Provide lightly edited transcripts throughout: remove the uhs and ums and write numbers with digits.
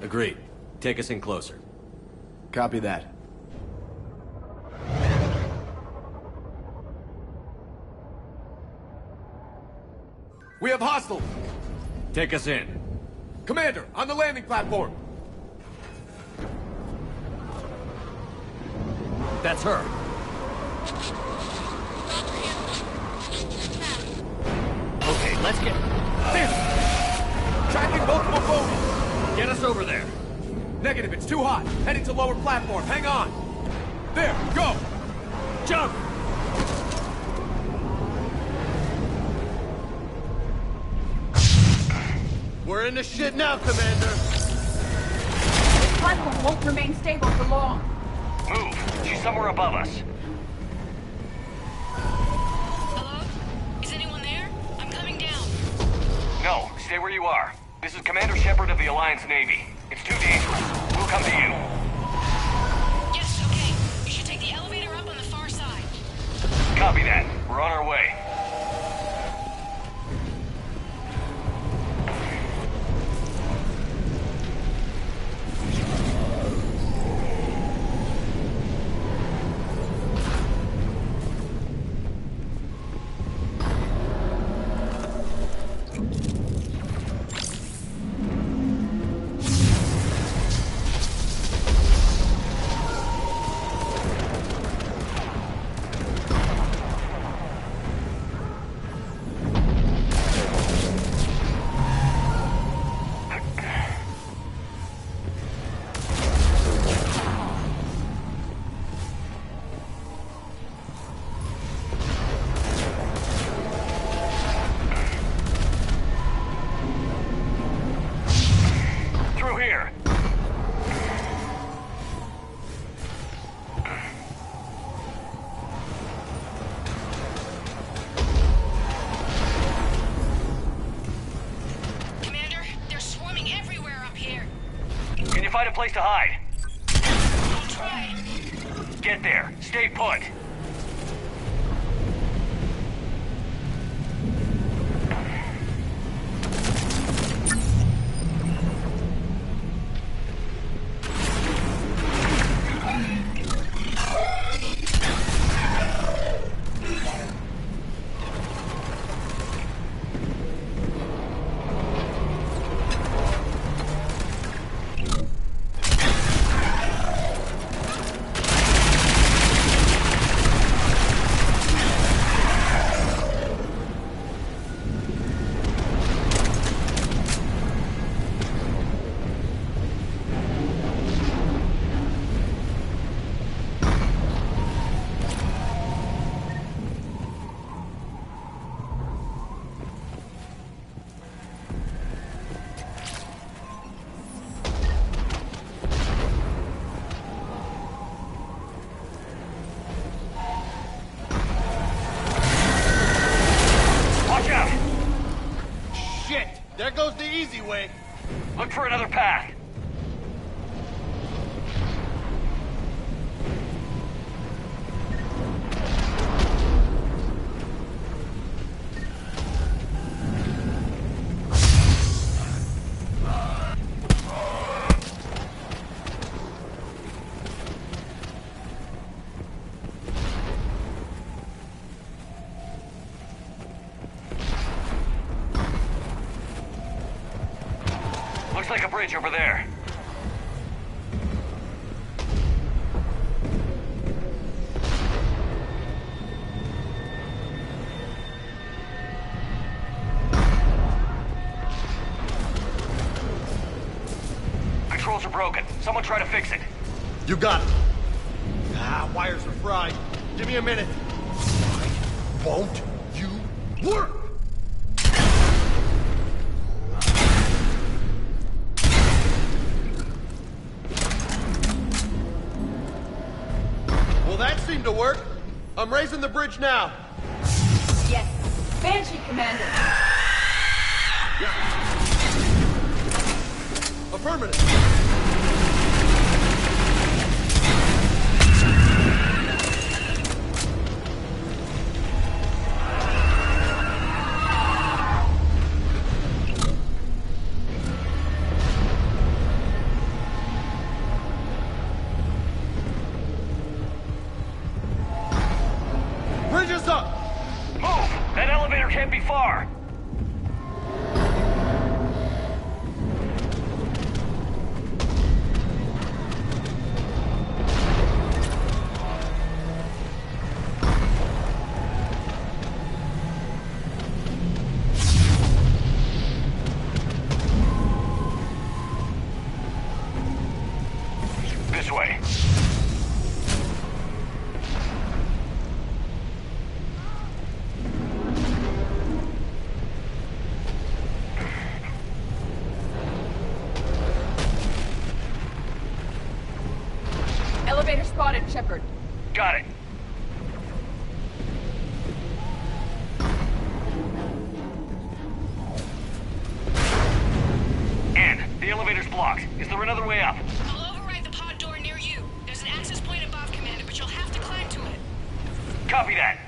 Agreed. Take us in closer. Copy that. We have hostiles! Take us in. Commander, on the landing platform! That's her. Okay, let's get... This! Tracking multiple bogies! Get us over there. Negative, it's too hot. Heading to lower platform, hang on! There, go! Jump! We're in the shit now, Commander! This platform won't remain stable for long. Move! She's somewhere above us. Hello? Is anyone there? I'm coming down. No, stay where you are. This is Commander Shepard of the Alliance Navy. It's too dangerous. We'll come to you. Yes, okay. You should take the elevator up on the far side. Copy that. We're on our way. Find a place to hide. I'll try. Get there. Stay put. There goes the easy way. Look for another path. Looks like a bridge over there. Controls are broken. Someone try to fix it. You got it. Ah, wires are fried. Give me a minute. Why won't you work? That seemed to work. I'm raising the bridge now. Yes. Banshee, Commander. Yeah. Affirmative. Shepard. Got it. Ann, the elevator's blocked. Is there another way up? I'll override the pod door near you. There's an access point above, Commander, but you'll have to climb to it. Copy that.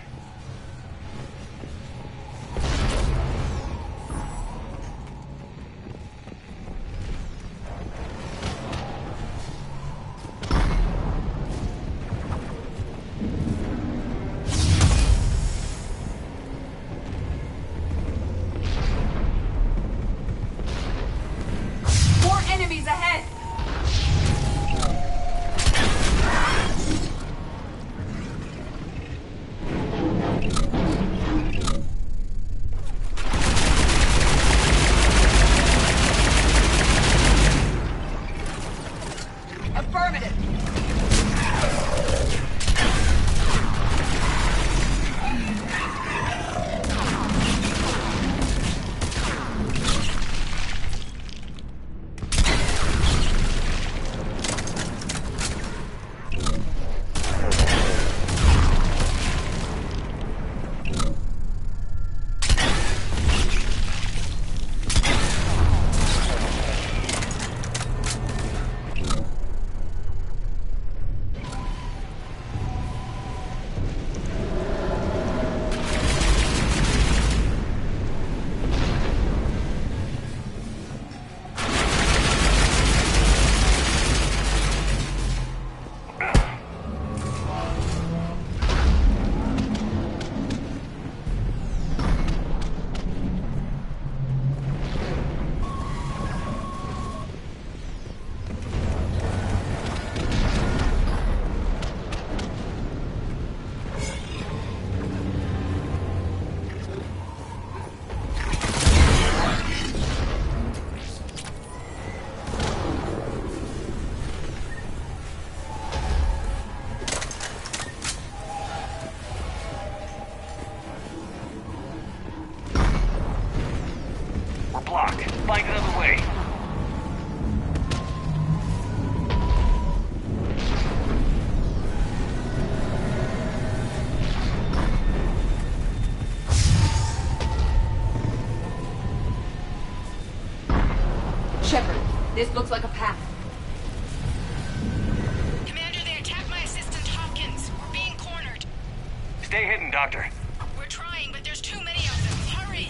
More enemies ahead! Affirmative. We're blocked. Find another way. Shepard, this looks like a path. Commander, they attacked my assistant Hopkins. We're being cornered. Stay hidden, Doctor. We're trying, but there's too many of them. Hurry!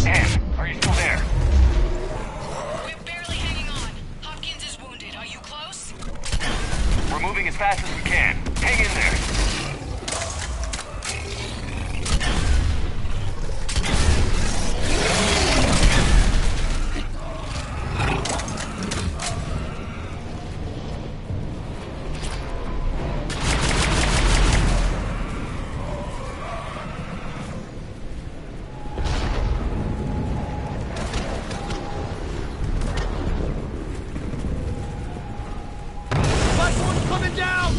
Ann, are you still there? We're barely hanging on. Hopkins is wounded. Are you close? We're moving as fast as we can. Hang in there. Last one's coming down!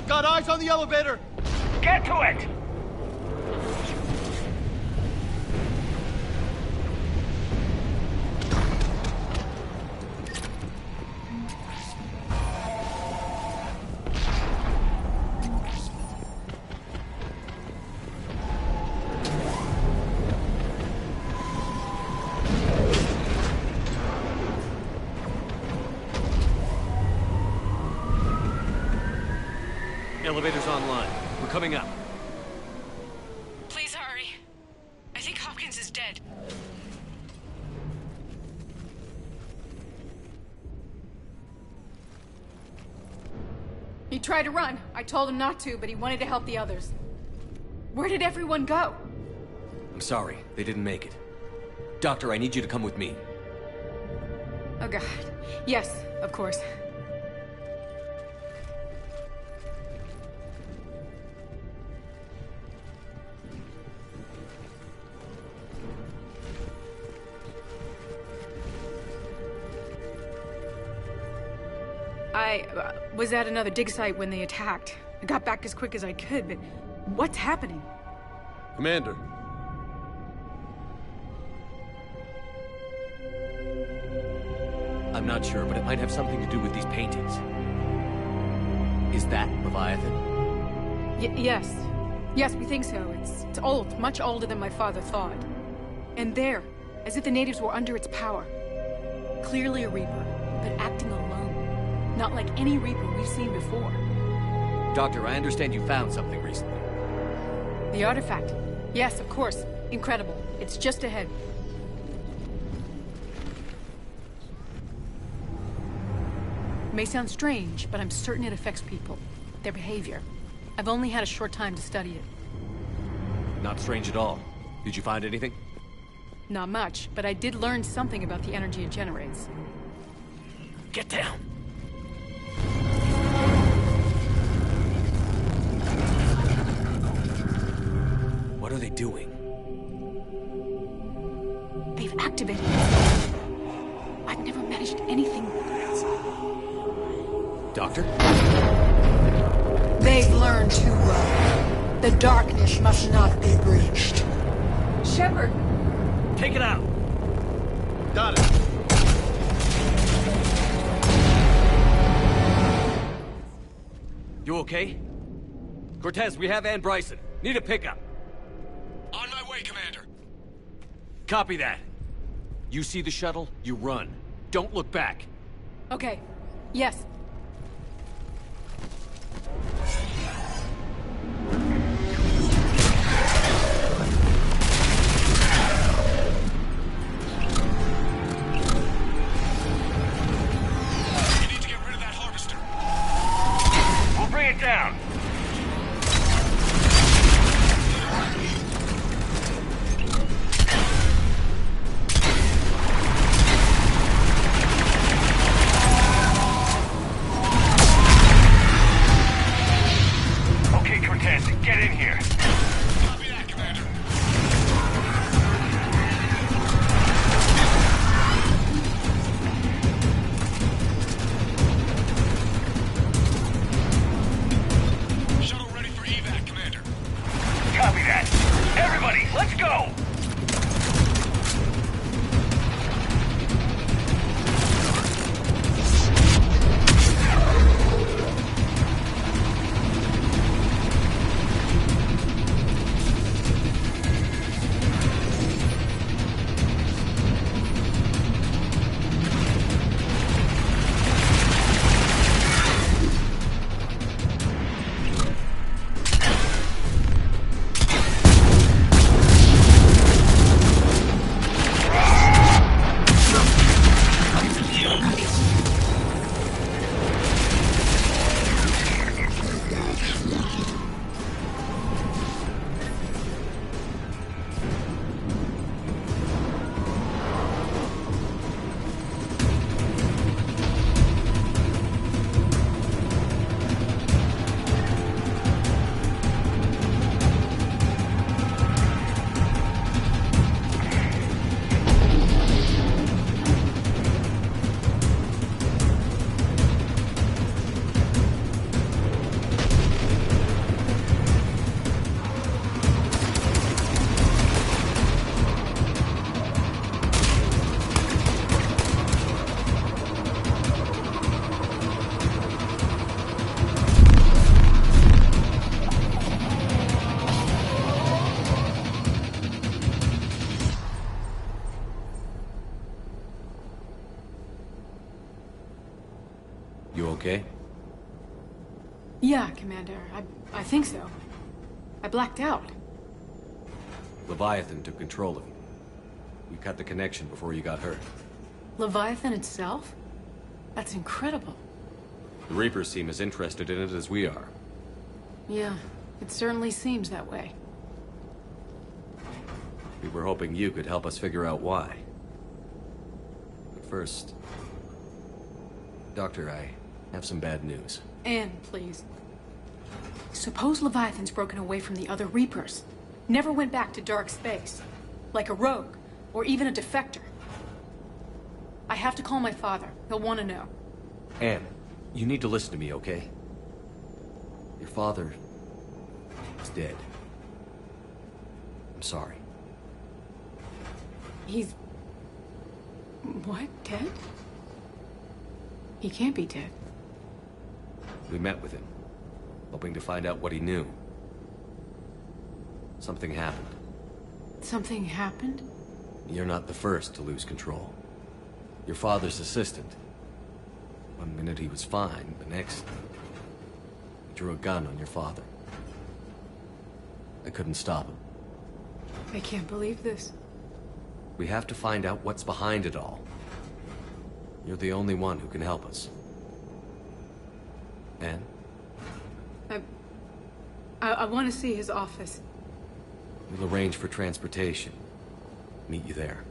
I've got eyes on the elevator! Get to it! Elevator's online. We're coming up. Please hurry. I think Hopkins is dead. He tried to run. I told him not to, but he wanted to help the others. Where did everyone go? I'm sorry, they didn't make it. Doctor, I need you to come with me. Oh God. Yes, of course. I was at another dig site when they attacked. I got back as quick as I could, but what's happening? Commander. I'm not sure, but it might have something to do with these paintings. Is that Leviathan? Yes. Yes, we think so. It's old, much older than my father thought. And there, as if the natives were under its power. Clearly a Reaper, but acting alone. Not like any Reaper we've seen before. Doctor, I understand you found something recently. The artifact. Yes, of course. Incredible. It's just ahead. It may sound strange, but I'm certain it affects people. Their behavior. I've only had a short time to study it. Not strange at all. Did you find anything? Not much, but I did learn something about the energy it generates. Get down! What are they doing? They've activated it. I've never managed anything. Doctor? They've learned too well. The darkness must not be breached. Shepard! Take it out! Got it. You okay? Cortez, we have Ann Bryson. Need a pickup. On my way, Commander. Copy that. You see the shuttle, you run. Don't look back. Okay. Yes. You need to get rid of that harvester. We'll bring it down. okay? Yeah, Commander. I think so. I blacked out. Leviathan took control of you. We cut the connection before you got hurt. Leviathan itself? That's incredible. The Reapers seem as interested in it as we are. Yeah, it certainly seems that way. We were hoping you could help us figure out why. But first... Doctor, I have some bad news. Anne, please. Suppose Leviathan's broken away from the other Reapers. Never went back to dark space. Like a rogue, or even a defector. I have to call my father. He'll want to know. Anne, you need to listen to me, okay? Your father... is dead. I'm sorry. He's... what? Dead? He can't be dead. We met with him, hoping to find out what he knew. Something happened. Something happened? You're not the first to lose control. Your father's assistant. One minute he was fine, the next... he drew a gun on your father. I couldn't stop him. I can't believe this. We have to find out what's behind it all. You're the only one who can help us. Anne? I want to see his office. We'll arrange for transportation. Meet you there.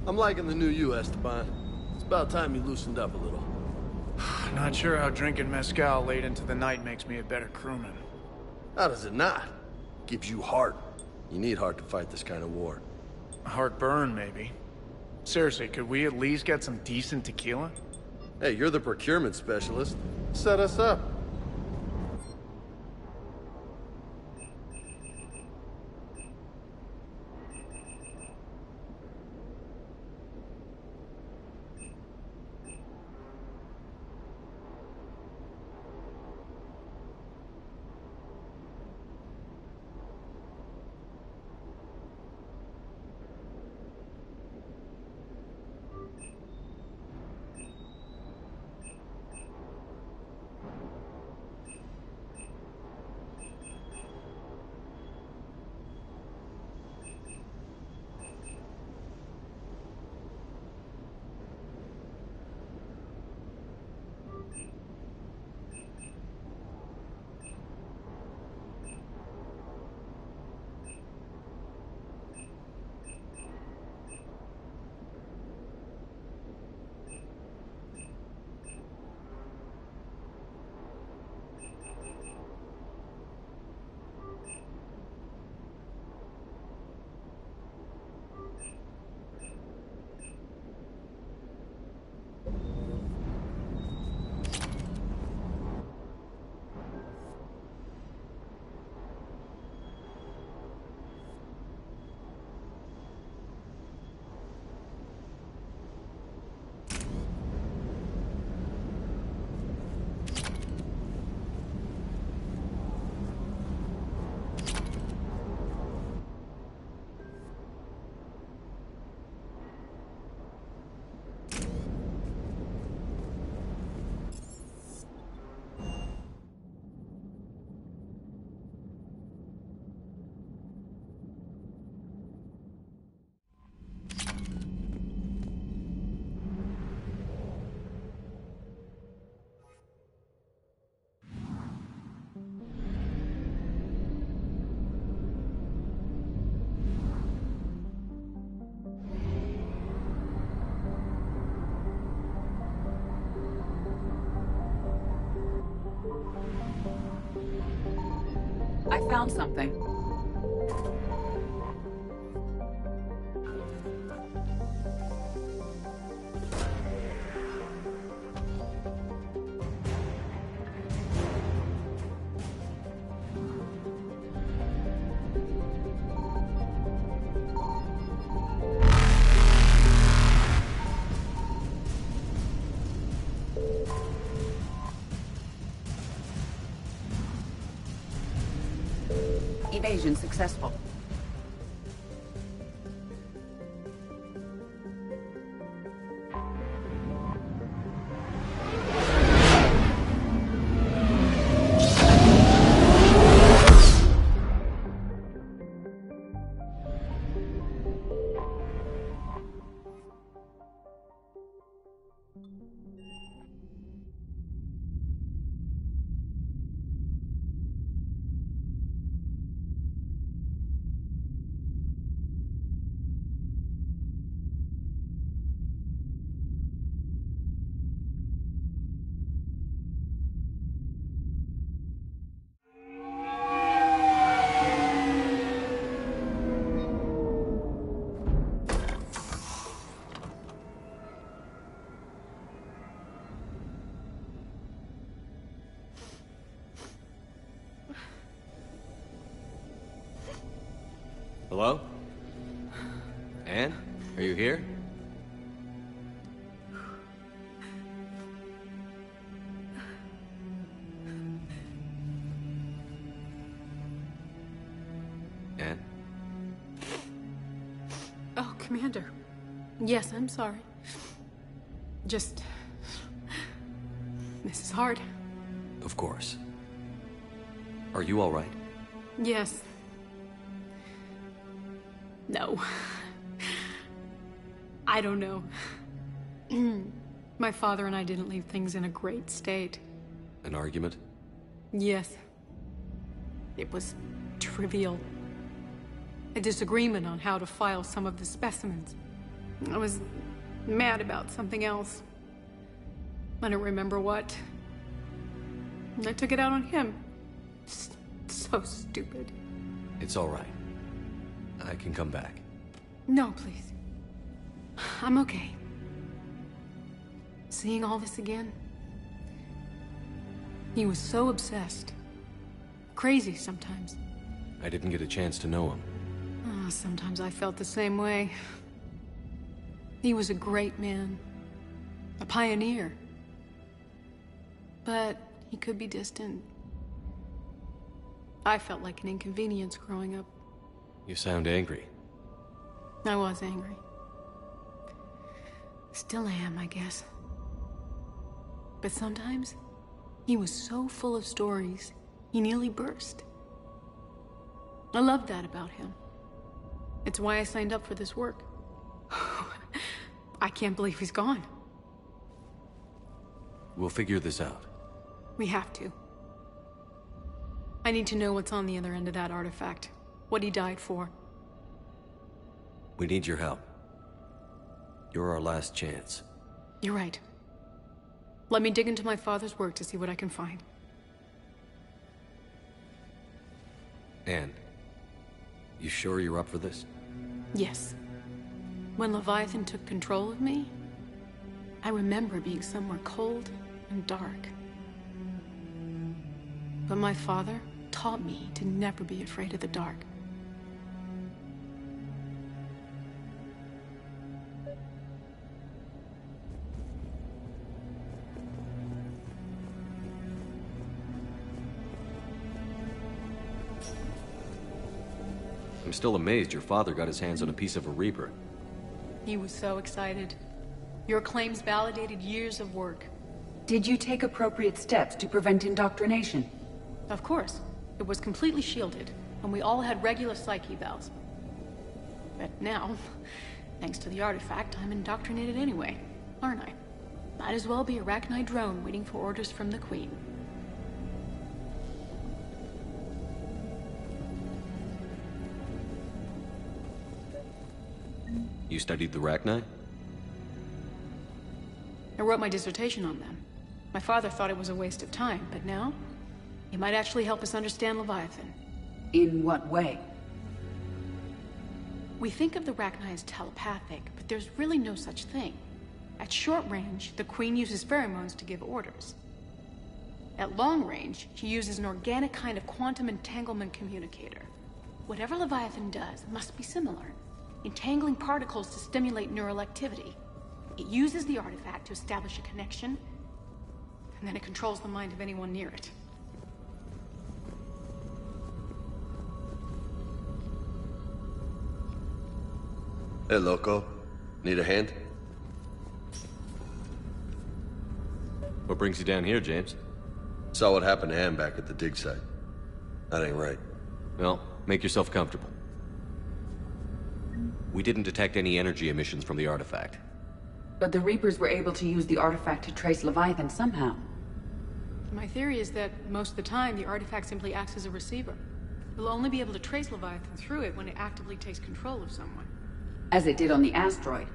I'm liking the new you, Esteban. It's about time you loosened up a little. Not sure how drinking mezcal late into the night makes me a better crewman. How does it not? Gives you heart. You need heart to fight this kind of war. Heartburn, maybe. Seriously, could we at least get some decent tequila? Hey, you're the procurement specialist. Set us up. found something. Evasion successful. Hello? Anne? Are you here? Anne? Oh, Commander. Yes, I'm sorry. Just... This is hard. Of course. Are you all right? Yes. No. I don't know. My father and I didn't leave things in a great state. An argument? Yes. It was trivial. A disagreement on how to file some of the specimens. I was mad about something else. I don't remember what. And I took it out on him. So stupid. It's all right. I can come back. No, please. I'm okay. Seeing all this again? He was so obsessed. Crazy sometimes. I didn't get a chance to know him. Oh, sometimes I felt the same way. He was a great man. A pioneer. But he could be distant. I felt like an inconvenience growing up. You sound angry. I was angry. Still am, I guess. But sometimes, he was so full of stories, he nearly burst. I loved that about him. It's why I signed up for this work. I can't believe he's gone. We'll figure this out. We have to. I need to know what's on the other end of that artifact. What he died for. We need your help. You're our last chance. You're right. Let me dig into my father's work to see what I can find. Anne, you sure you're up for this? Yes. When Leviathan took control of me, I remember being somewhere cold and dark. But my father taught me to never be afraid of the dark. I'm still amazed your father got his hands on a piece of a Reaper. He was so excited. Your claims validated years of work. Did you take appropriate steps to prevent indoctrination? Of course. It was completely shielded, and we all had regular psych evals. But now, thanks to the artifact, I'm indoctrinated anyway, aren't I? Might as well be a Arachnid drone waiting for orders from the Queen. You studied the Arachnid? I wrote my dissertation on them. My father thought it was a waste of time, but now, it might actually help us understand Leviathan. In what way? We think of the Rachni as telepathic, but there's really no such thing. At short range, the Queen uses pheromones to give orders. At long range, she uses an organic kind of quantum entanglement communicator. Whatever Leviathan does must be similar, entangling particles to stimulate neural activity. It uses the artifact to establish a connection, and then it controls the mind of anyone near it. Hey, Loco. Need a hand? What brings you down here, James? Saw what happened to Ann back at the dig site. That ain't right. Well, make yourself comfortable. We didn't detect any energy emissions from the artifact. But the Reapers were able to use the artifact to trace Leviathan somehow. My theory is that most of the time, the artifact simply acts as a receiver. We'll only be able to trace Leviathan through it when it actively takes control of someone. As it did on the asteroid.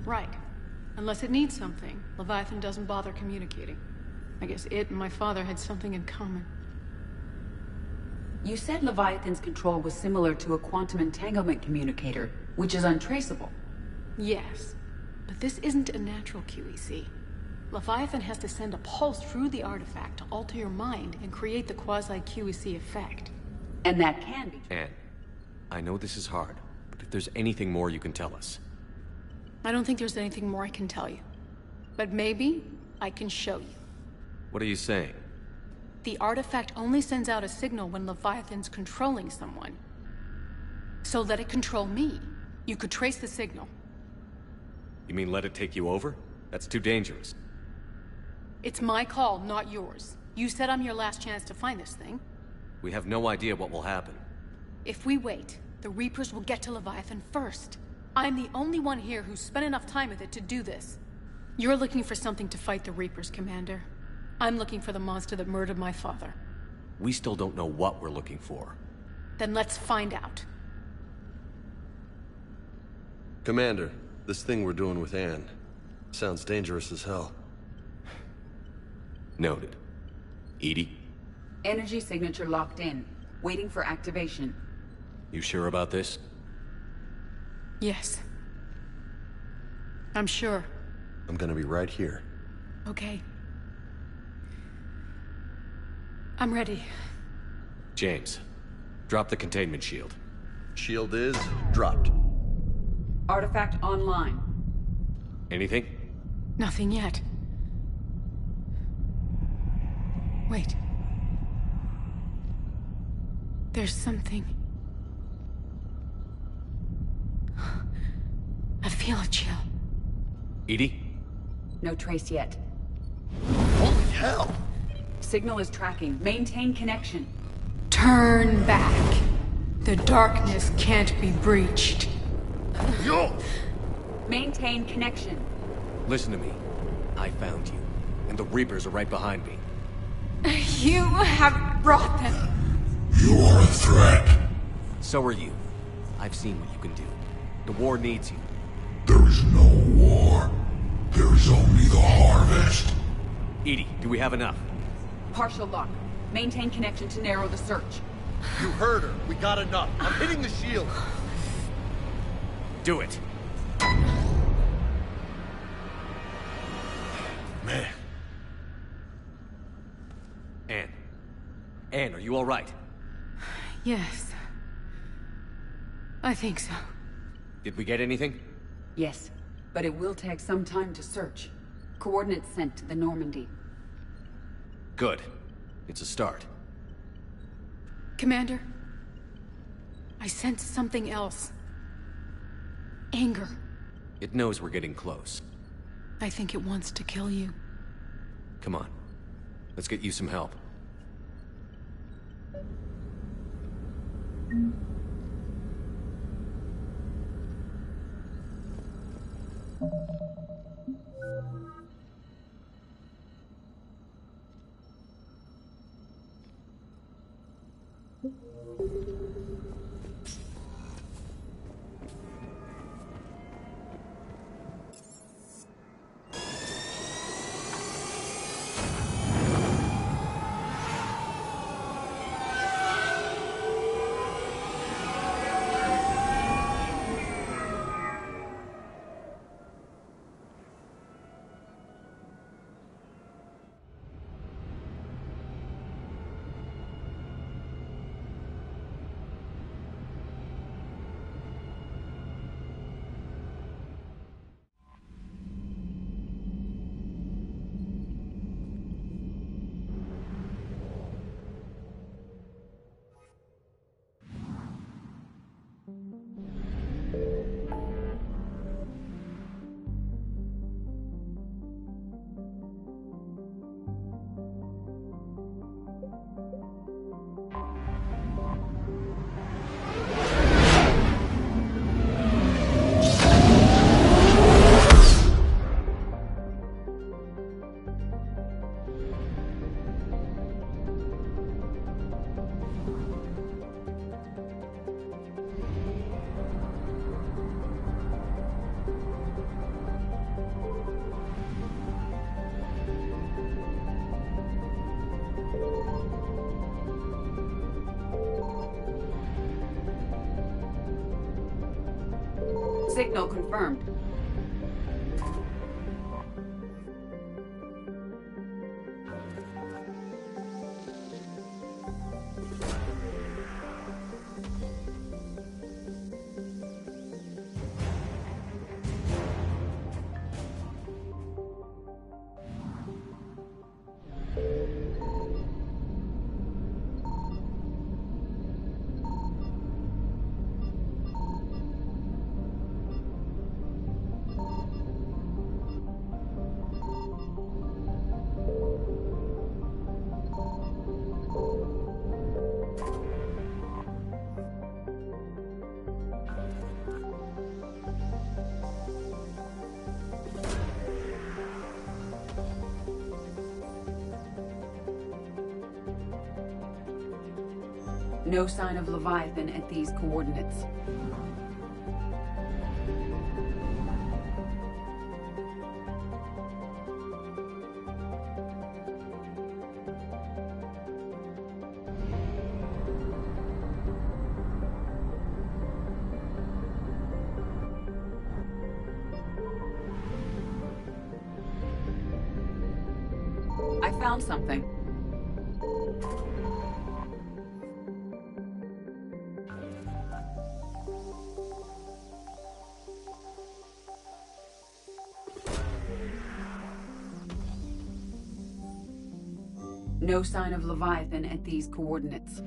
Right. Unless it needs something, Leviathan doesn't bother communicating. I guess it and my father had something in common. You said Leviathan's control was similar to a quantum entanglement communicator, which is untraceable. Yes, but this isn't a natural QEC. Leviathan has to send a pulse through the artifact to alter your mind and create the quasi-QEC effect. And that can be... Anne, I know this is hard, but if there's anything more you can tell us. I don't think there's anything more I can tell you. But maybe I can show you. What are you saying? The artifact only sends out a signal when Leviathan's controlling someone. So let it control me. You could trace the signal. You mean let it take you over? That's too dangerous. It's my call, not yours. You said I'm your last chance to find this thing. We have no idea what will happen. If we wait, the Reapers will get to Leviathan first. I'm the only one here who's spent enough time with it to do this. You're looking for something to fight the Reapers, Commander. I'm looking for the monster that murdered my father. We still don't know what we're looking for. Then let's find out. Commander, this thing we're doing with Ann sounds dangerous as hell. Noted. Edie? Energy signature locked in, waiting for activation. You sure about this? Yes. I'm sure. I'm gonna be right here. Okay. I'm ready. James, drop the containment shield. Shield is dropped. Artifact online. Anything? Nothing yet. Wait. There's something. I feel a chill. Edie? No trace yet. Holy hell! Signal is tracking. Maintain connection. Turn back. The darkness can't be breached. Yo! Maintain connection. Listen to me. I found you, and the Reapers are right behind me. You have brought them. You are a threat. So are you. I've seen what you can do. The war needs you. There is no war. There is only the harvest. Edie, do we have enough? Partial lock. Maintain connection to narrow the search. You heard her. We got enough. I'm hitting the shield. Do it. Man. Anne. Anne, are you all right? Yes. I think so. Did we get anything? Yes, but it will take some time to search. Coordinates sent to the Normandy. Good. It's a start. Commander, I sense something else. Anger. It knows we're getting close. I think it wants to kill you. Come on. Let's get you some help. Signal confirmed. No sign of Leviathan at these coordinates. I found something. No sign of Leviathan at these coordinates.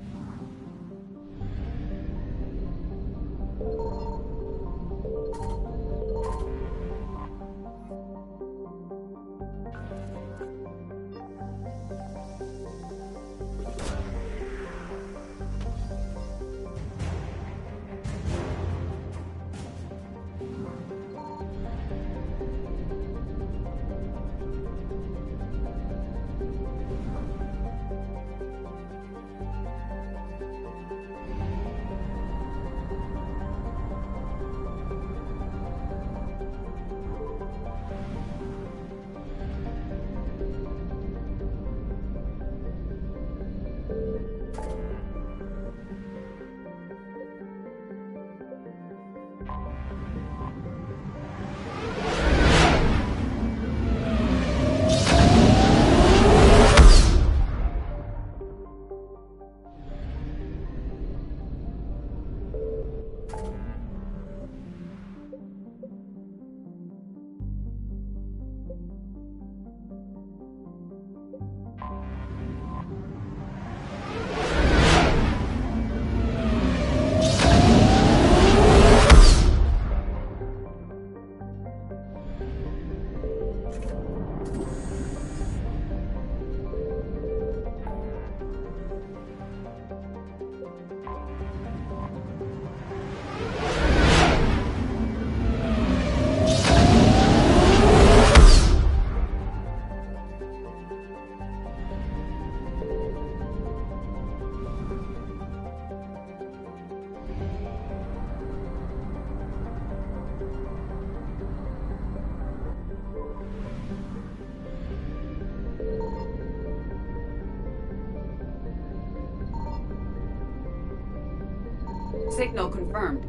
Signal confirmed.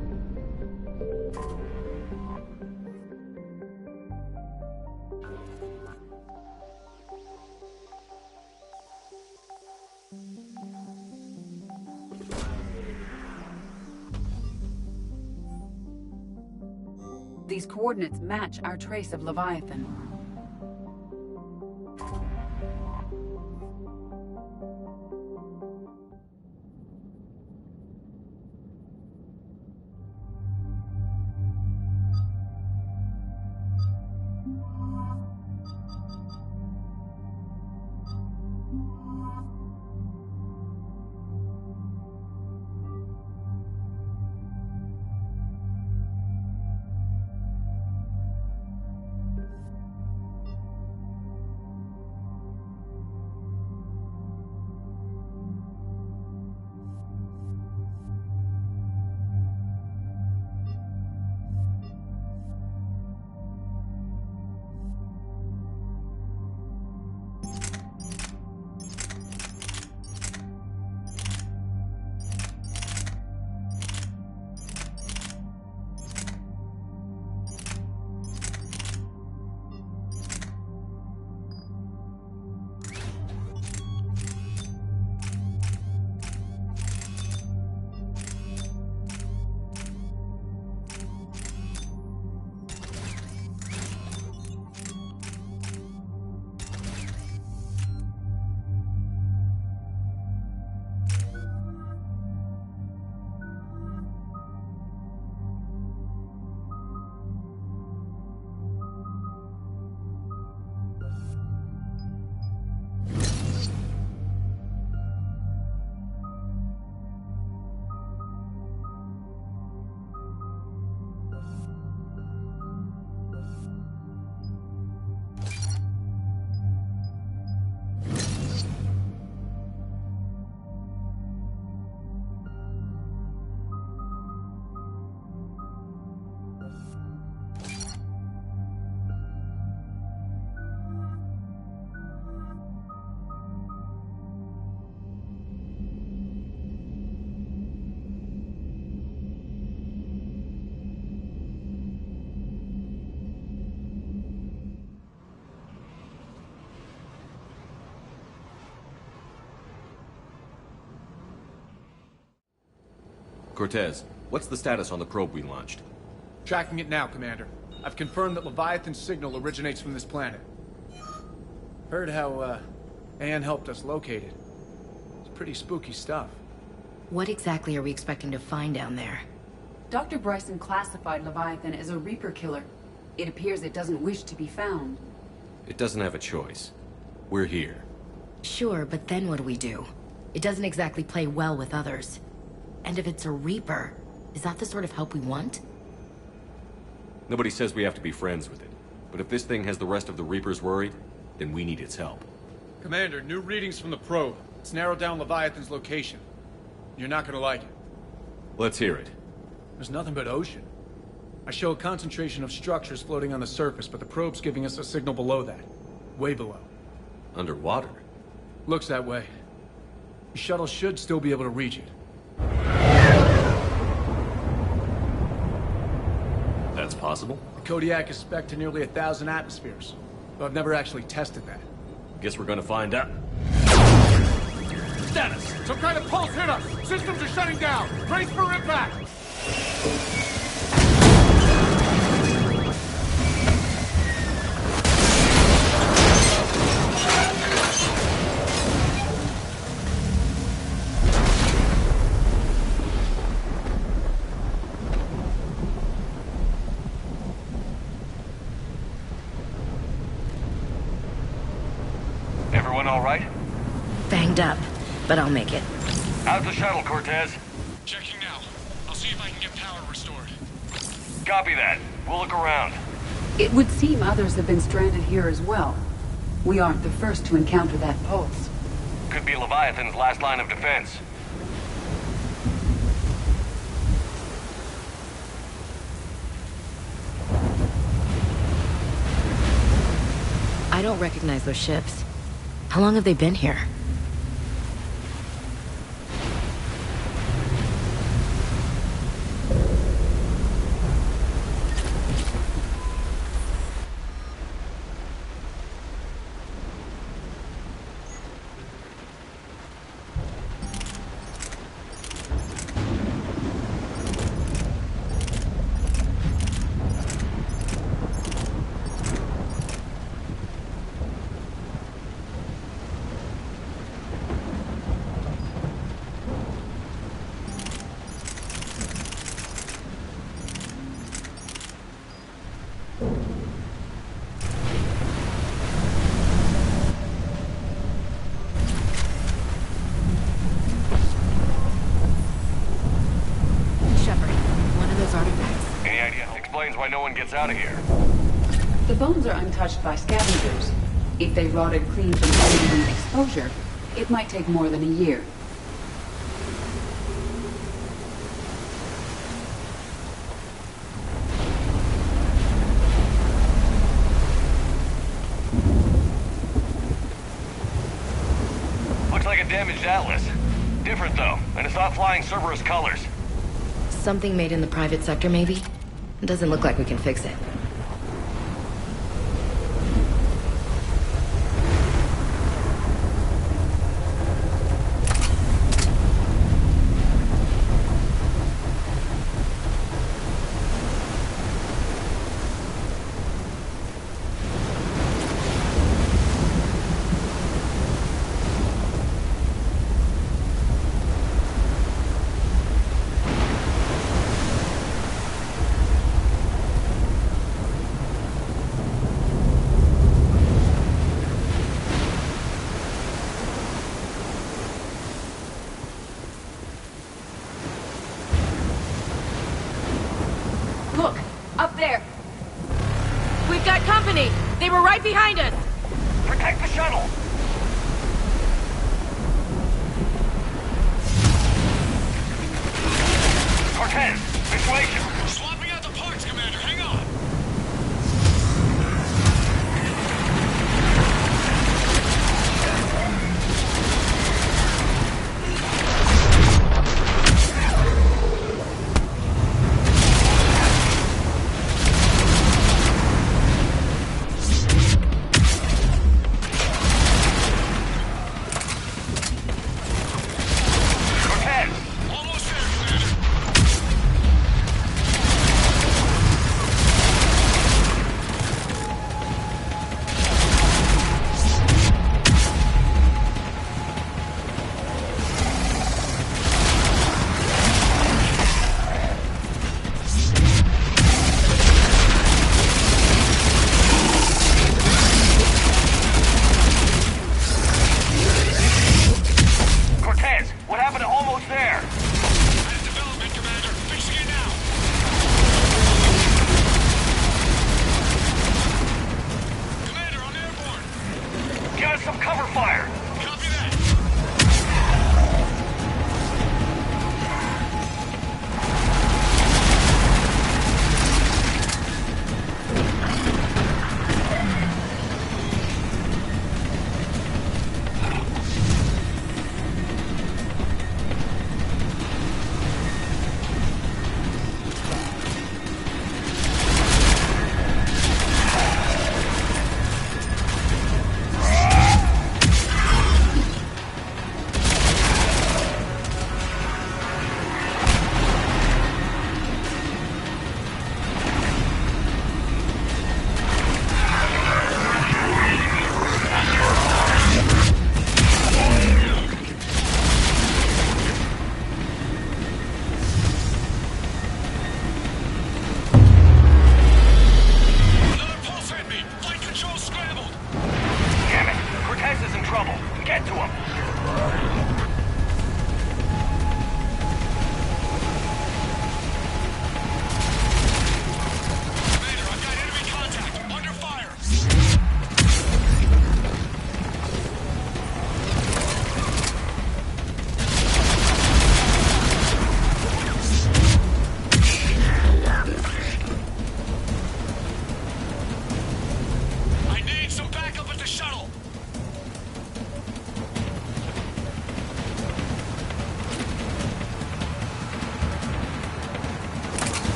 These coordinates match our trace of Leviathan. Cortez, what's the status on the probe we launched? Tracking it now, Commander. I've confirmed that Leviathan's signal originates from this planet. Heard how, Anne helped us locate it. It's pretty spooky stuff. What exactly are we expecting to find down there? Dr. Bryson classified Leviathan as a Reaper killer. It appears it doesn't wish to be found. It doesn't have a choice. We're here. Sure, but then what do we do? It doesn't exactly play well with others. And if it's a Reaper, is that the sort of help we want? Nobody says we have to be friends with it. But if this thing has the rest of the Reapers worried, then we need its help. Commander, new readings from the probe. It's narrowed down Leviathan's location. You're not gonna like it. Let's hear it. There's nothing but ocean. I show a concentration of structures floating on the surface, but the probe's giving us a signal below that. Way below. Underwater? Looks that way. The shuttle should still be able to reach it. That's possible? The Kodiak is spec'd to nearly 1,000 atmospheres, though I've never actually tested that. Guess we're gonna find out. Status! Some kind of pulse hit us! Systems are shutting down! Brace for impact! Everyone all right? Banged up, but I'll make it. How's the shuttle, Cortez? Checking now. I'll see if I can get power restored. Copy that. We'll look around. It would seem others have been stranded here as well. We aren't the first to encounter that pulse. Could be Leviathan's last line of defense. I don't recognize those ships. How long have they been here? Why no one gets out of here. The bones are untouched by scavengers. If they rotted clean from uneven exposure, it might take more than a year. Looks like a damaged Atlas. Different though, and it's not flying Cerberus colors. Something made in the private sector, maybe? It doesn't look like we can fix it. Look, up there. We've got company. They were right behind us. Protect the shuttle! Cortez, situation! Swapping out the parts, Commander. Hang on! Cortez! Almost there, Commander.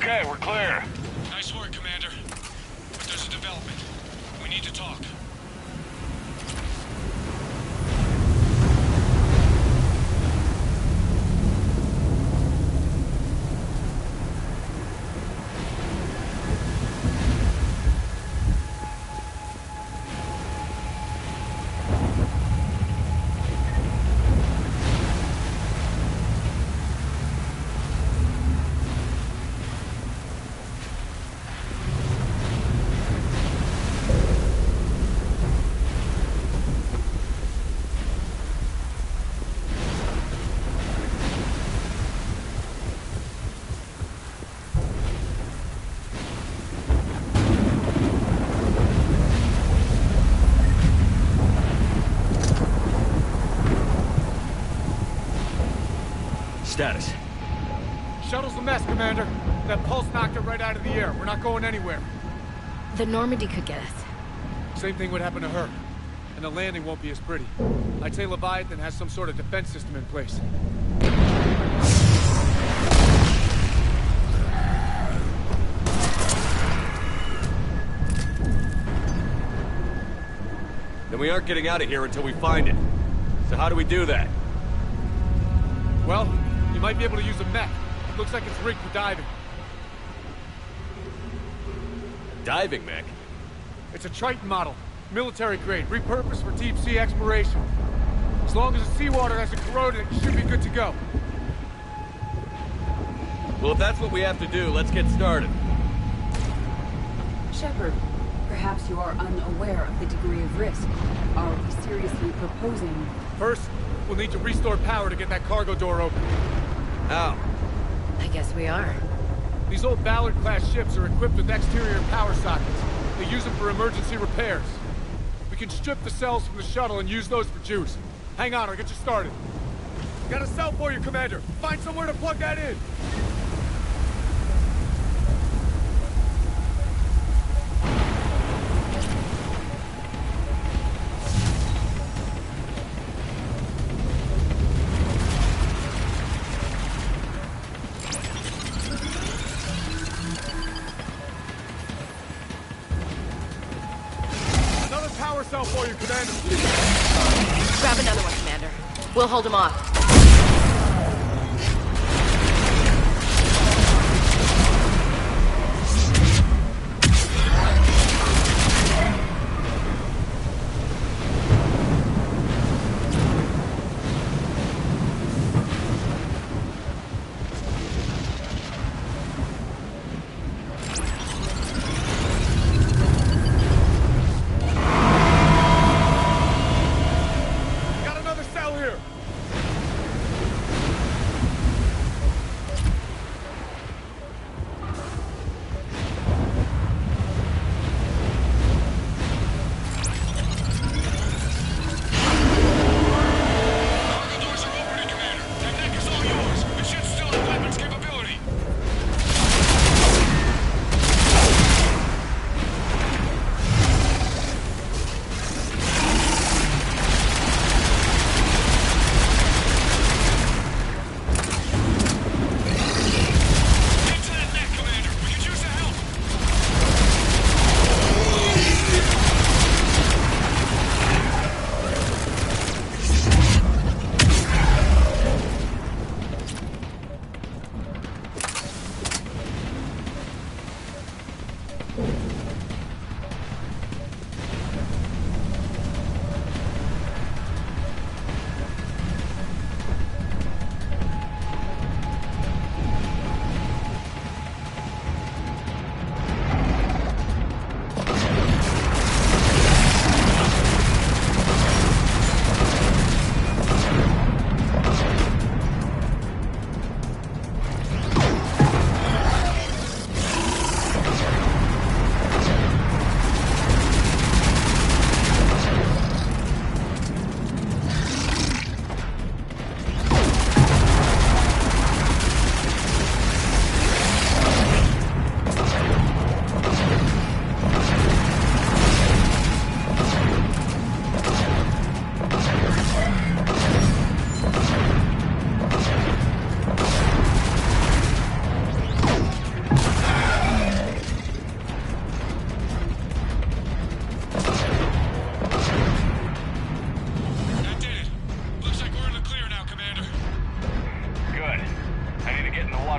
Okay, we're clear. Nice work, Commander. But there's a development. We need to talk. Status. Shuttle's a mess, Commander. That pulse knocked it right out of the air. We're not going anywhere. The Normandy could get us. Same thing would happen to her. And the landing won't be as pretty. I'd say Leviathan has some sort of defense system in place. Then we aren't getting out of here until we find it. So how do we do that? Well, you might be able to use a mech. Looks like it's rigged for diving. Diving mech? It's a Triton model. Military grade, repurposed for deep sea exploration. As long as the seawater hasn't corroded, it should be good to go. Well, if that's what we have to do, let's get started. Shepard, perhaps you are unaware of the degree of risk. Are we seriously proposing... First, we'll need to restore power to get that cargo door open. How? I guess we are. These old Ballard-class ships are equipped with exterior power sockets. They use them for emergency repairs. We can strip the cells from the shuttle and use those for juice. Hang on, I'll get you started. Got a cell for you, Commander. Find somewhere to plug that in. Cell for you, Commander. Grab another one, Commander. We'll hold him off.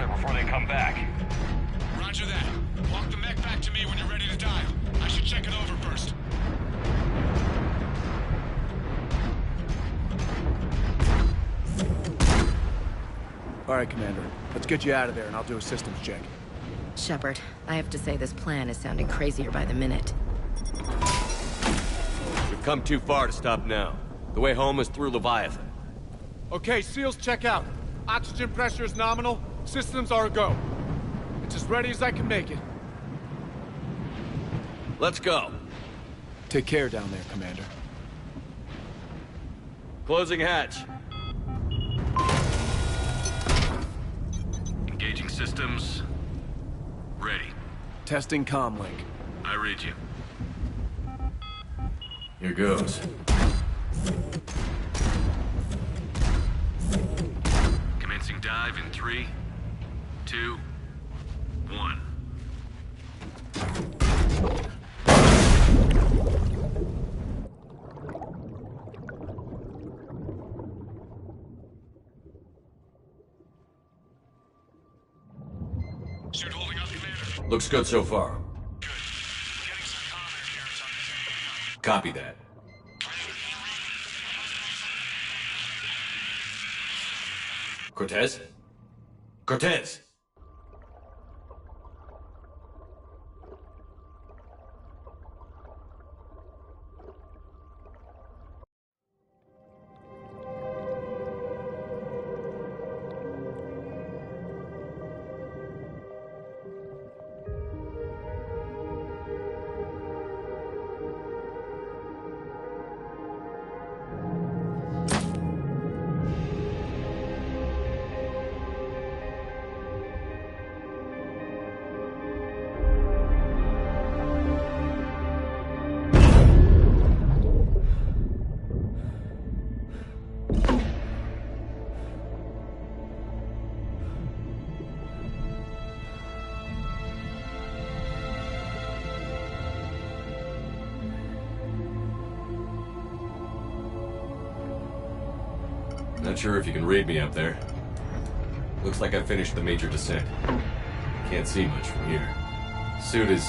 there before they come back. Roger that. Walk the mech back to me when you're ready to dial. I should check it over first. All right, Commander. Let's get you out of there and I'll do a systems check. Shepard, I have to say this plan is sounding crazier by the minute. We've come too far to stop now. The way home is through Leviathan. Okay, SEALs, check out. Oxygen pressure is nominal. Systems are a go. It's as ready as I can make it. Let's go. Take care down there, Commander. Closing hatch. Engaging systems. Ready. Testing comlink. I read you. Here goes. Commencing dive in 3, 2, 1. Suit holding up, Commander. Looks good so far. Good. Getting some comm interference on this. Copy that. Cortez? Cortez! Not sure if you can read me up there. Looks like I finished the major descent. Can't see much from here. Suit is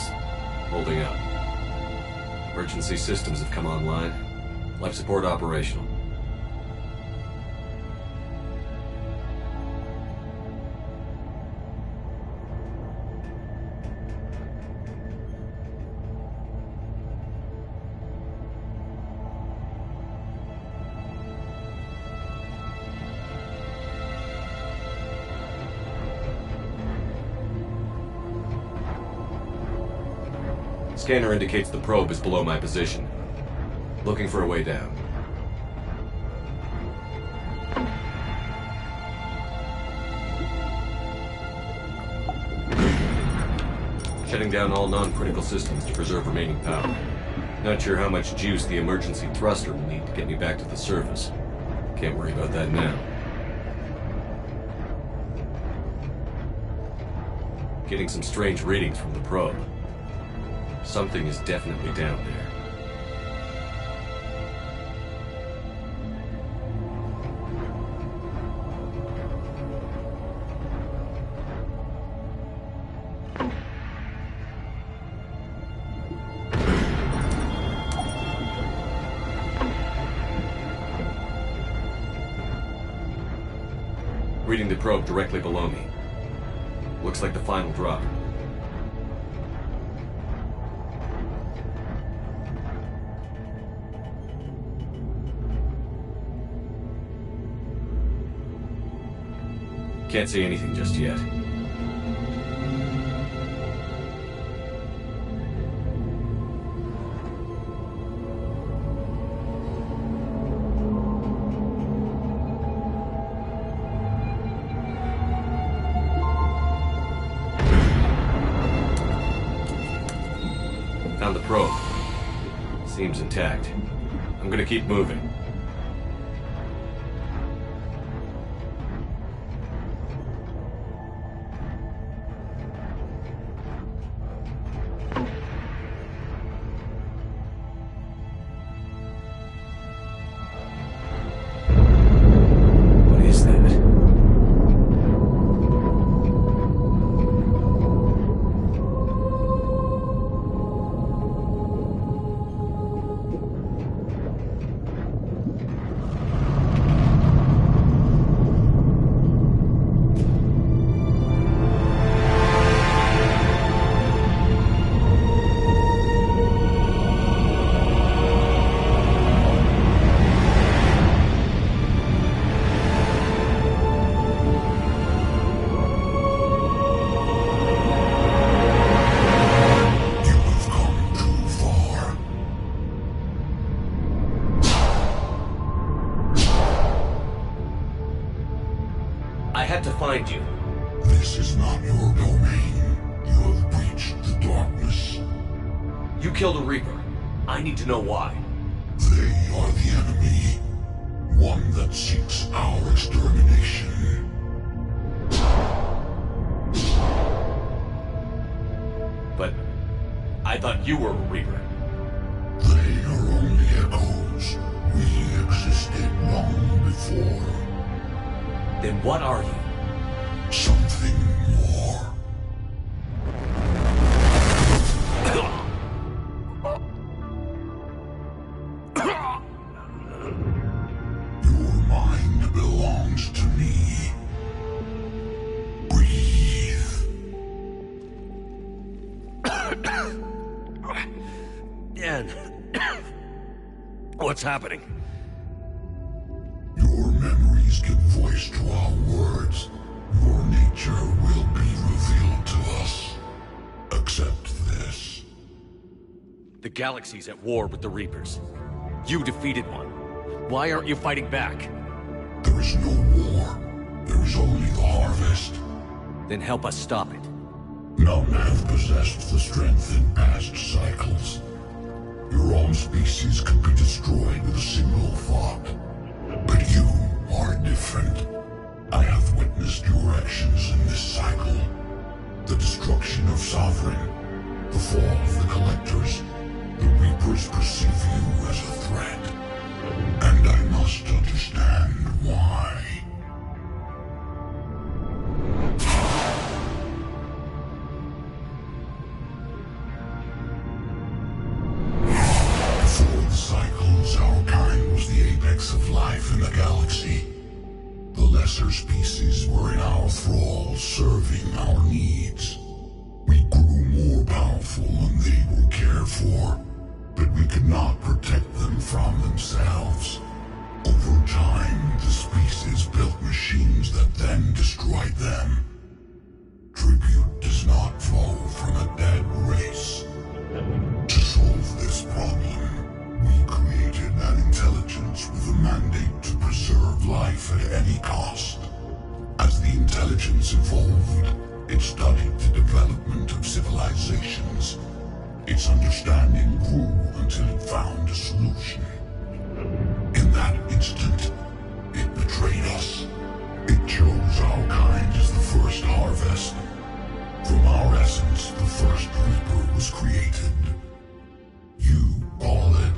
holding up. Emergency systems have come online. Life support operational. Scanner indicates the probe is below my position. Looking for a way down. Shutting down all non-critical systems to preserve remaining power. Not sure how much juice the emergency thruster will need to get me back to the surface. Can't worry about that now. Getting some strange readings from the probe. Something is definitely down there. Reading the probe directly below me. Looks like the final drop. Can't see anything just yet. Found the probe. Seems intact. I'm gonna keep moving. This is not your domain. You have breached the darkness. You killed a Reaper. I need to know why. They are the enemy. One that seeks our extermination. But I thought you were a Reaper. They are only echoes. We existed long before. Then what are you? Something more. Your mind belongs to me. Breathe. Dan. What's happening? Your memories give voice to our words. Your nature will be revealed to us. Accept this. The galaxy's at war with the Reapers. You defeated one. Why aren't you fighting back? There is no war. There is only the harvest. Then help us stop it. None have possessed the strength in past cycles. Your own species could be destroyed with a single thought. But you are different. I have witnessed your actions in this cycle. The destruction of Sovereign, the fall of the Collectors. The Reapers perceive you as a threat. And I must understand why. Before the cycles, our kind was the apex of life in the galaxy. The lesser species were in our thrall, serving our needs. We grew more powerful and they were cared for, but we could not protect them from themselves. Over time, the species built machines that then destroyed them. Tribute does not flow from a dead race. To solve this problem, we created an intelligence with a mandate to preserve life at any cost. As the intelligence evolved, it studied the development of civilizations. Its understanding grew until it found a solution. In that instant, it betrayed us. It chose our kind as the first harvest. From our essence, the first Reaper was created. You call it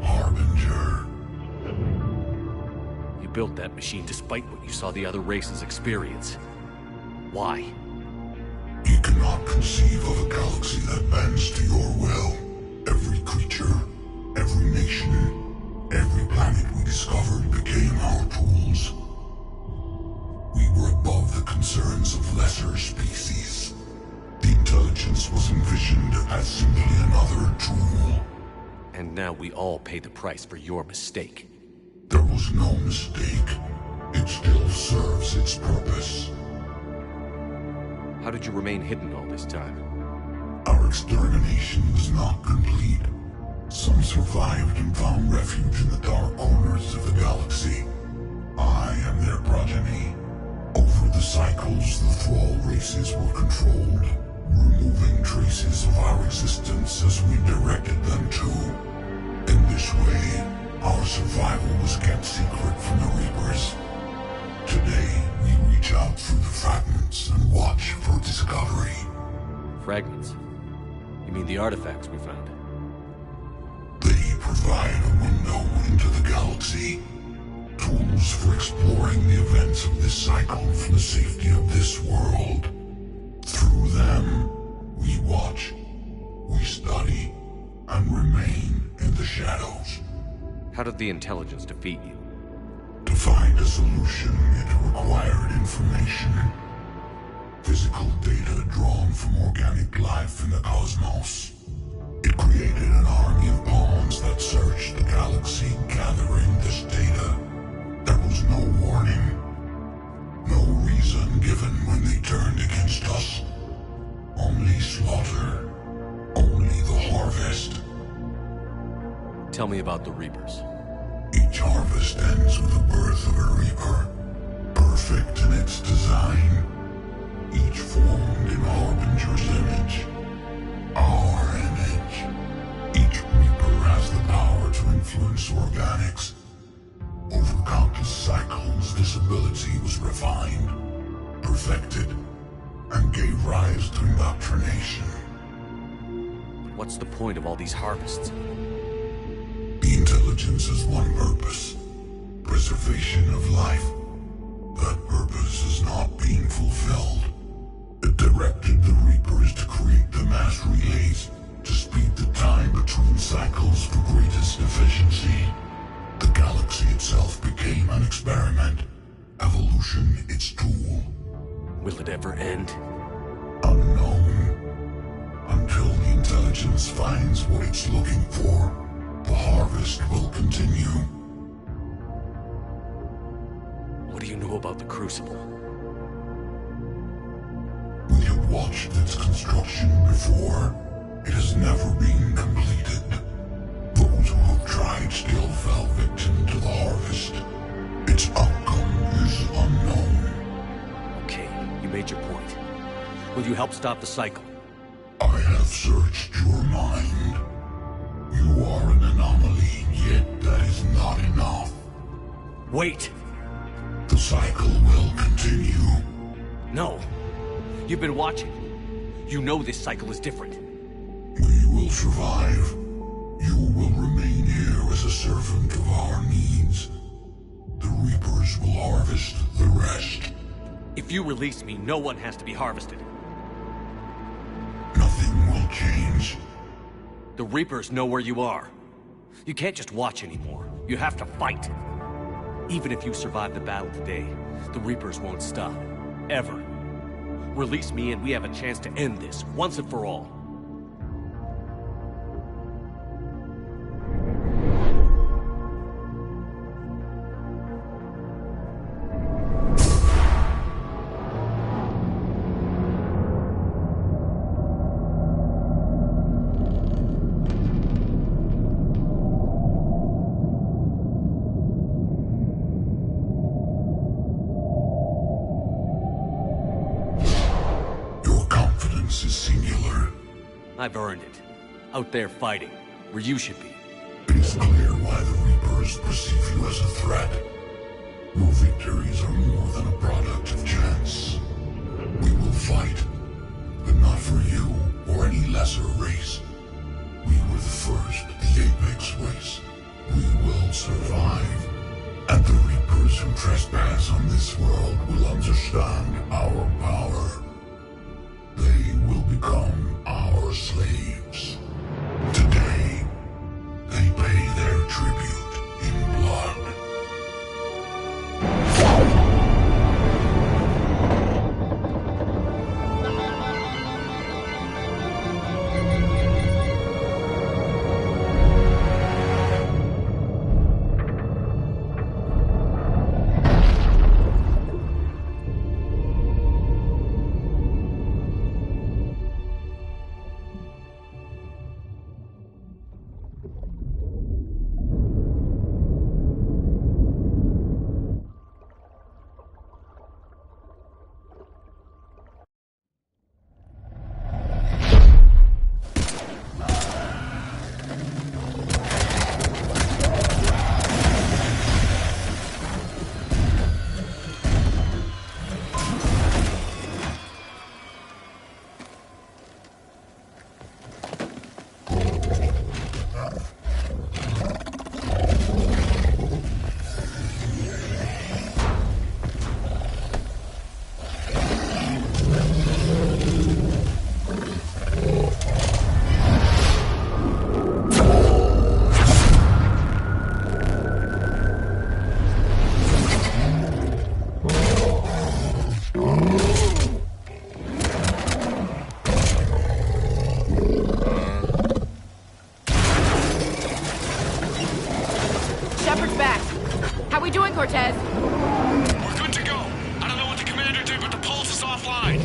Harbinger. You built that machine despite what you saw the other races experience. Why? You cannot conceive of a galaxy that bends to your will. Every creature, every nation, every planet we discovered became our tools. We were above the concerns of lesser species. The intelligence was envisioned as simply another tool. And now we all pay the price for your mistake. There was no mistake. It still serves its purpose. How did you remain hidden all this time? Our extermination was not complete. Some survived and found refuge in the dark corners of the galaxy. I am their progeny. Over the cycles, the Thrall races were controlled, removing traces of our existence as we directed them to. In this way, our survival was kept secret from the Reapers. Today, we reach out through the fragments and watch for discovery. Fragments? You mean the artifacts we found? They provide a window into the galaxy. Tools for exploring the events of this cycle from the safety of this world. Through them, we watch, we study, and remain in the shadows. How did the intelligence defeat you? To find a solution, it required information. Physical data drawn from organic life in the cosmos. It created an army of pawns that searched the galaxy, gathering this data. There was no warning. No reason given when they turned against us. Only slaughter. Only the harvest. Tell me about the Reapers. Each harvest ends with the birth of a Reaper. Perfect in its design. refined, perfected, and gave rise to indoctrination. What's the point of all these harvests? The intelligence has one purpose: preservation of life. That purpose is not being fulfilled. It directed the Reapers to create the mass relays to speed the time between cycles for greatest efficiency. The galaxy itself became an experiment, evolution its tool. Will it ever end? Unknown. Until the intelligence finds what it's looking for, the harvest will continue. What do you know about the Crucible? We have watched its construction before. It has never been completed. Those who have tried still fell victim to the harvest. Its outcome is unknown. Okay, you made your point. Will you help stop the cycle? I have searched your mind. You are an anomaly, yet that is not enough. Wait! The cycle will continue. No. You've been watching. You know this cycle is different. We will survive. You will remain here as a servant of our needs. The Reapers will harvest the rest. If you release me, no one has to be harvested. Nothing will change. The Reapers know where you are. You can't just watch anymore. You have to fight. Even if you survive the battle today, the Reapers won't stop. Ever. Release me and we have a chance to end this, once and for all. Is singular. I've earned it. Out there fighting, where you should be. It is clear why the Reapers perceive you as a threat. Your victories are more than a product of chance. We will fight, but not for you or any lesser race. We were the first, the Apex race. We will survive. And the Reapers who trespass on this world will understand our power. They will become our slaves. Today, they pay their tribute in blood. Cortez. We're good to go. I don't know what the commander did, but the pulse is offline.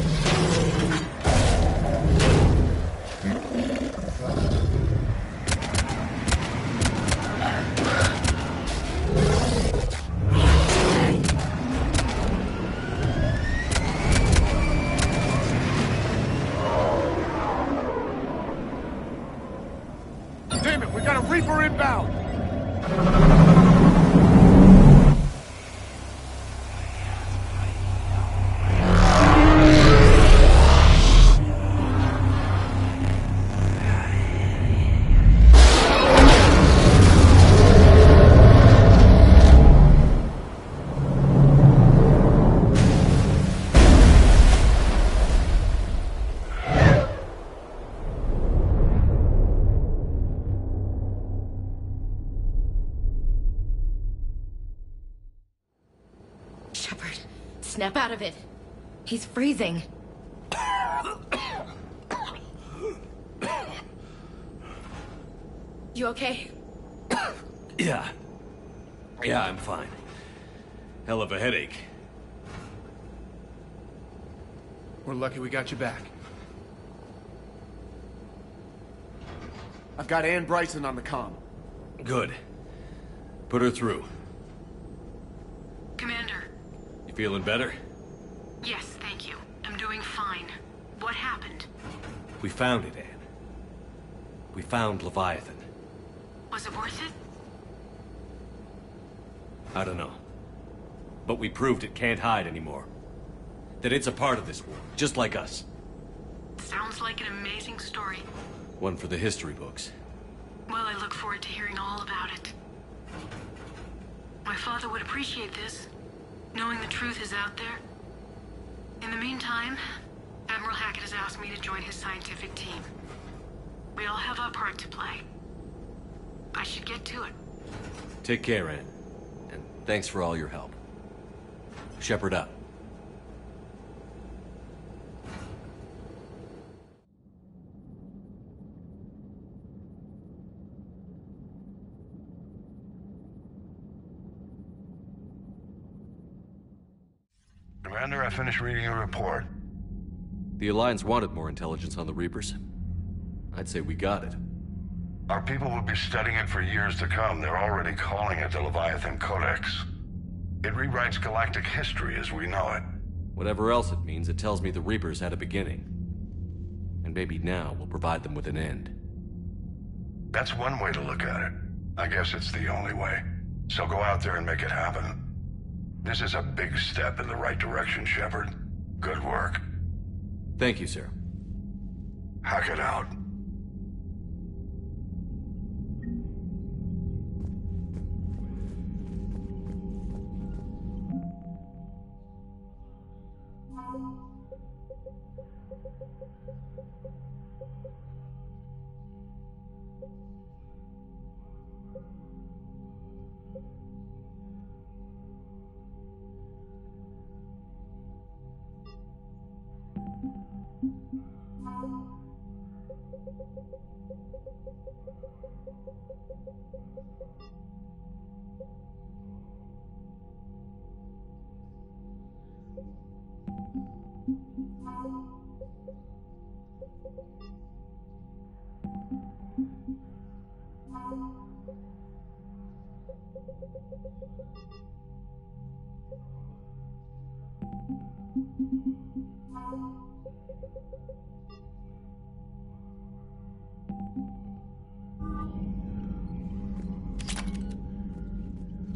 Damn it, we got a Reaper inbound! snap out of it. He's freezing. You okay? Yeah. Yeah, I'm fine. Hell of a headache. We're lucky we got you back. I've got Ann Bryson on the comm. Good. Put her through. Commander. You feeling better? Yes, thank you. I'm doing fine. What happened? We found it, Ann. We found Leviathan. Was it worth it? I don't know. But we proved it can't hide anymore. That it's a part of this war, just like us. Sounds like an amazing story. One for the history books. Well, I look forward to hearing all about it. My father would appreciate this, knowing the truth is out there. In the meantime, Admiral Hackett has asked me to join his scientific team. We all have our part to play. I should get to it. Take care, Ann. And thanks for all your help. Shepard up. Commander, I finished reading your report. The Alliance wanted more intelligence on the Reapers. I'd say we got it. Our people will be studying it for years to come. They're already calling it the Leviathan Codex. It rewrites galactic history as we know it. Whatever else it means, it tells me the Reapers had a beginning. And maybe now we'll provide them with an end. That's one way to look at it. I guess it's the only way. So go out there and make it happen. This is a big step in the right direction, Shepard. Good work. Thank you, sir. Hackett out.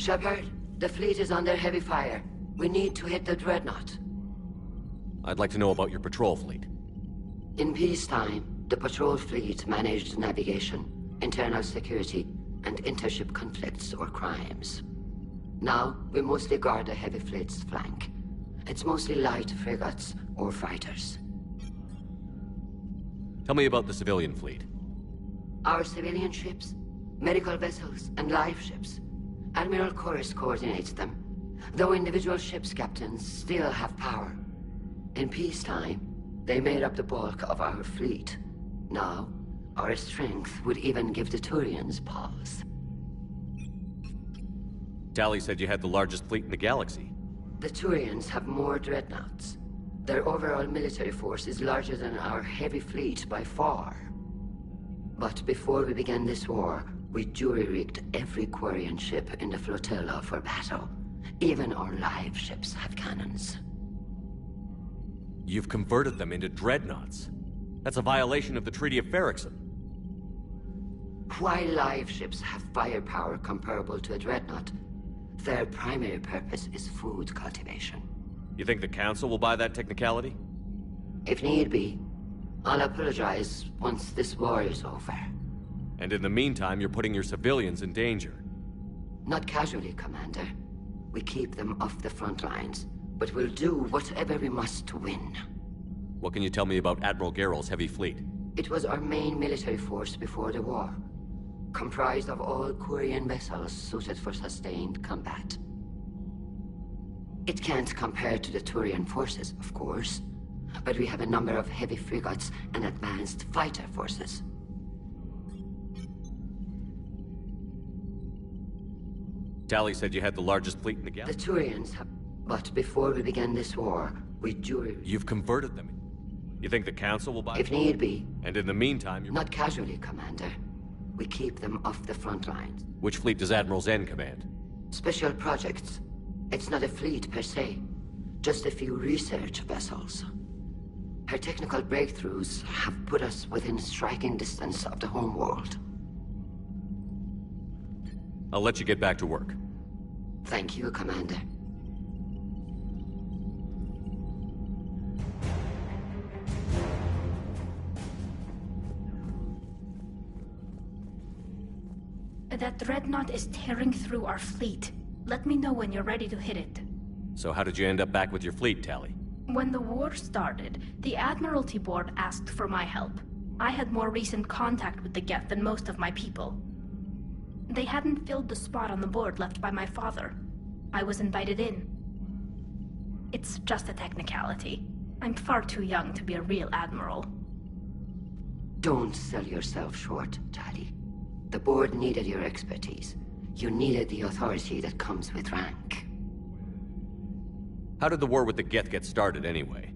Shepard, the fleet is under heavy fire. We need to hit the Dreadnought. I'd like to know about your patrol fleet. In peacetime, the patrol fleet managed navigation, internal security, and intership conflicts or crimes. Now, we mostly guard the heavy fleet's flank. It's mostly light frigates or fighters. Tell me about the civilian fleet. Our civilian ships, medical vessels, and life ships. Admiral Chorus coordinates them, though individual ships' captains still have power. In peacetime, they made up the bulk of our fleet. Now, our strength would even give the Turians pause. Tali said you had the largest fleet in the galaxy. The Turians have more dreadnoughts. Their overall military force is larger than our heavy fleet by far. But before we began this war, we jury-rigged every Quarian ship in the flotilla for battle. Even our live ships have cannons. You've converted them into dreadnoughts. That's a violation of the Treaty of Ferrixon. While live ships have firepower comparable to a dreadnought, their primary purpose is food cultivation. You think the Council will buy that technicality? If need be, I'll apologize once this war is over. And in the meantime, you're putting your civilians in danger. Not casually, Commander. We keep them off the front lines, but we'll do whatever we must to win. What can you tell me about Admiral Gerrel's heavy fleet? It was our main military force before the war, comprised of all Quarian vessels suited for sustained combat. It can't compare to the Turian forces, of course. But we have a number of heavy frigates and advanced fighter forces. Tali said you had the largest fleet in the The galaxy. Turians have... But before we began this war, we jury... You've converted them. You think the Council will buy If them? need be. And in the meantime, you're... Not casually, Commander. We keep them off the front lines. Which fleet does Admiral Zen command? Special projects. It's not a fleet per se. Just a few research vessels. Her technical breakthroughs have put us within striking distance of the homeworld. I'll let you get back to work. Thank you, Commander. That dreadnought is tearing through our fleet. Let me know when you're ready to hit it. So how did you end up back with your fleet, Tali? When the war started, the Admiralty Board asked for my help. I had more recent contact with the Geth than most of my people. They hadn't filled the spot on the board left by my father. I was invited in. It's just a technicality. I'm far too young to be a real admiral. Don't sell yourself short, Tali. The board needed your expertise. You needed the authority that comes with rank. How did the war with the Geth get started, anyway?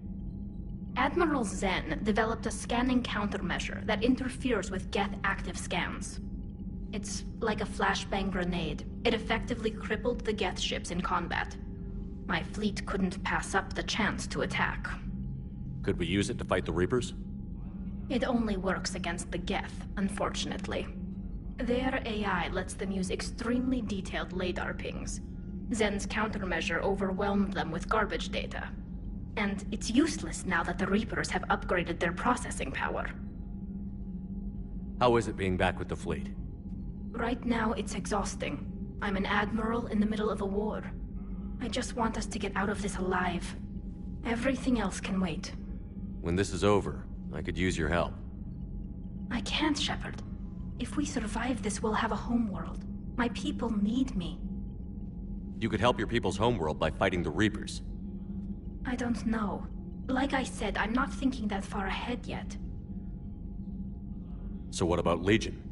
Admiral Zen developed a scanning countermeasure that interferes with Geth active scans. It's like a flashbang grenade. It effectively crippled the Geth ships in combat. My fleet couldn't pass up the chance to attack. Could we use it to fight the Reapers? It only works against the Geth, unfortunately. Their AI lets them use extremely detailed radar pings. Zen's countermeasure overwhelmed them with garbage data. And it's useless now that the Reapers have upgraded their processing power. How is it being back with the fleet? Right now, it's exhausting. I'm an admiral in the middle of a war. I just want us to get out of this alive. Everything else can wait. When this is over, I could use your help. I can't, Shepard. If we survive this, we'll have a homeworld. My people need me. You could help your people's homeworld by fighting the Reapers. I don't know. Like I said, I'm not thinking that far ahead yet. So what about Legion?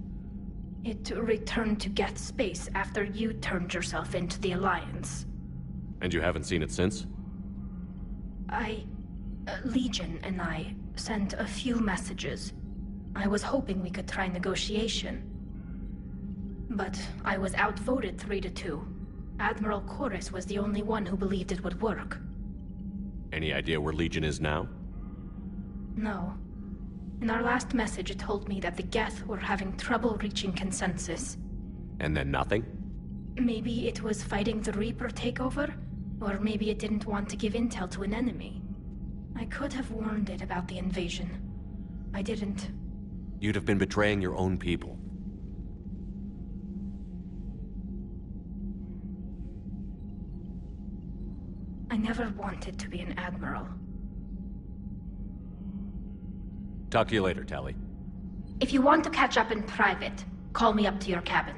It returned to Geth space after you turned yourself into the Alliance. And you haven't seen it since? Legion and I sent a few messages. I was hoping we could try negotiation. But I was outvoted 3-2. Admiral Chorus was the only one who believed it would work. Any idea where Legion is now? No. In our last message, it told me that the Geth were having trouble reaching consensus. And then nothing? Maybe it was fighting the Reaper takeover, or maybe it didn't want to give intel to an enemy. I could have warned it about the invasion. I didn't. You'd have been betraying your own people. I never wanted to be an admiral. Talk to you later, Tali. If you want to catch up in private, call me up to your cabin.